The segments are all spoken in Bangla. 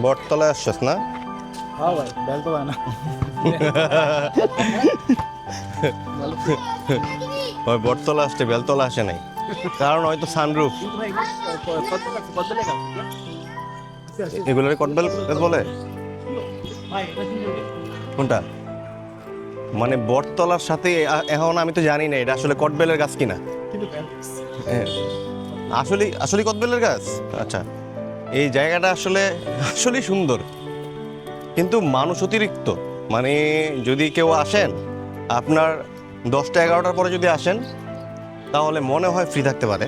বটতলায় আসছিস না? হ্যাঁ ভাই বেলতলা না ওই বটতলা আসছে, বেলতলা আসে নাই, কারণ হয়তো সানরুফ। এগুলোর কটবেল গাছ বলে? কোনটা? মানে বটতলার সাথে এখন আমি তো জানি না এটা আসলে কটবেলের গাছ কিনা। হ্যাঁ, আসলে আসলে কদবেলের গাছ। আচ্ছা, এই জায়গাটা আসলে আসলেই সুন্দর, কিন্তু মানুষ অতিরিক্ত। মানে যদি কেউ আসেন, আপনার 10টা 11টার পরে যদি আসেন তাহলে মনে হয় ফ্রি থাকতে পারে।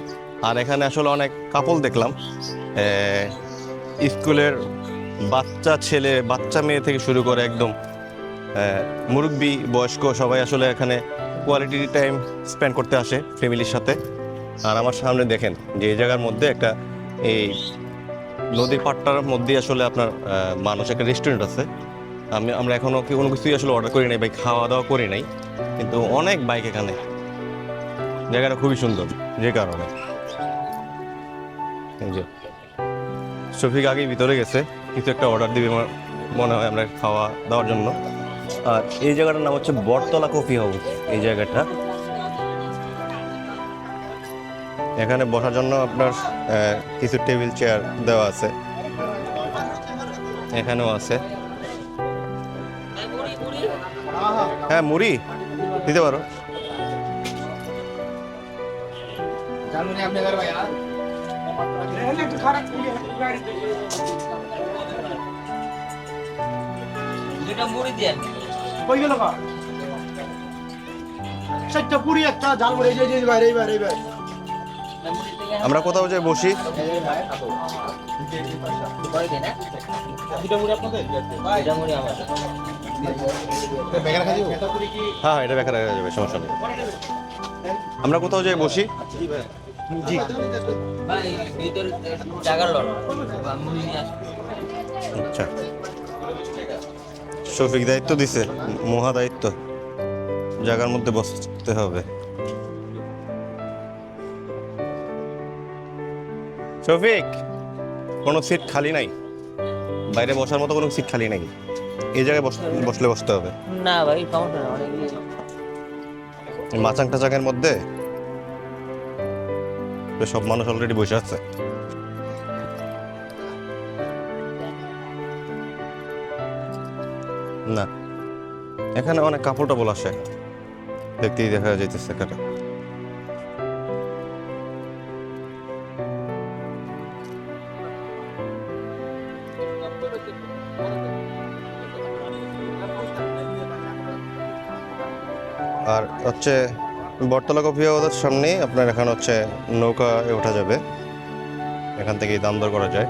আর এখানে আসলে অনেক কাপল দেখলাম, স্কুলের বাচ্চা ছেলে বাচ্চা মেয়ে থেকে শুরু করে একদম মুরব্বী বয়স্ক সবাই আসলে এখানে কোয়ালিটি টাইম স্পেন্ড করতে আসে ফ্যামিলির সাথে। আর আমার সামনে দেখেন যে এই জায়গার মধ্যে একটা এই নদীর পাড়টার মধ্যে আসলে আপনার মানুষ একটা রেস্টুরেন্ট আছে। আমরা এখনো কোনো কিছুই আসলে অর্ডার করি নাই, ভাই খাওয়া দাওয়া করি নাই, কিন্তু অনেক বাইক এখানে। জায়গাটা খুবই সুন্দর, যে কারণে এই যে শফিক আগেই ভিতরে গেছে, কিছু একটা অর্ডার দিবে আমার মনে হয় আমরা খাওয়া দাওয়ার জন্য। আর এই জায়গাটার নাম হচ্ছে বটতলা কফি হাউস। এই জায়গাটা, এখানে বসার জন্য আপনার কিছু টেবিল চেয়ার দেওয়া আছে, এখানেও আছে। হ্যাঁ, মুড়ি দিতে পারো। মুড়ি দিয়ে কই গেল বা চারটা পুরি একটা ঝাল মুড়ি এই ভাই আমরা কোথাও যে বসি, দুটো মুড়ি আপনাদের এটা মুড়ি আমার বেকার খাইও হ্যাঁ হ্যাঁ, এটা বেকার হয়ে যাবে, সমস্যা নেই। আমরা কোথাও যে বসি। জি ভাই ভিতরে জায়গার লট মুড়ি নিয়ে আসো। আচ্ছা, শফিক দায়িত্ব দিছে, মহা দায়িত্ব, জায়গার মধ্যে বসতে হবে। শফিক, কোনো সিট খালি নাই, বাইরে বসার মতো কোনো সিট খালি নাই, এই জায়গায় বসলে বসতে হবে। না ভাই সমস্যা না, অনেক মাচাং টাচাংয়ের মধ্যে তো সব মানুষ অলরেডি বসে আছে। না, এখানে অনেক কাপড় টাপড় আসে, দেখতেই দেখা যাইতেছে এখানে। আর হচ্ছে বটতলা কফি হাউসের সামনে আপনার এখানে হচ্ছে নৌকা ওঠা যাবে, এখান থেকেই দাম দর করা যায়।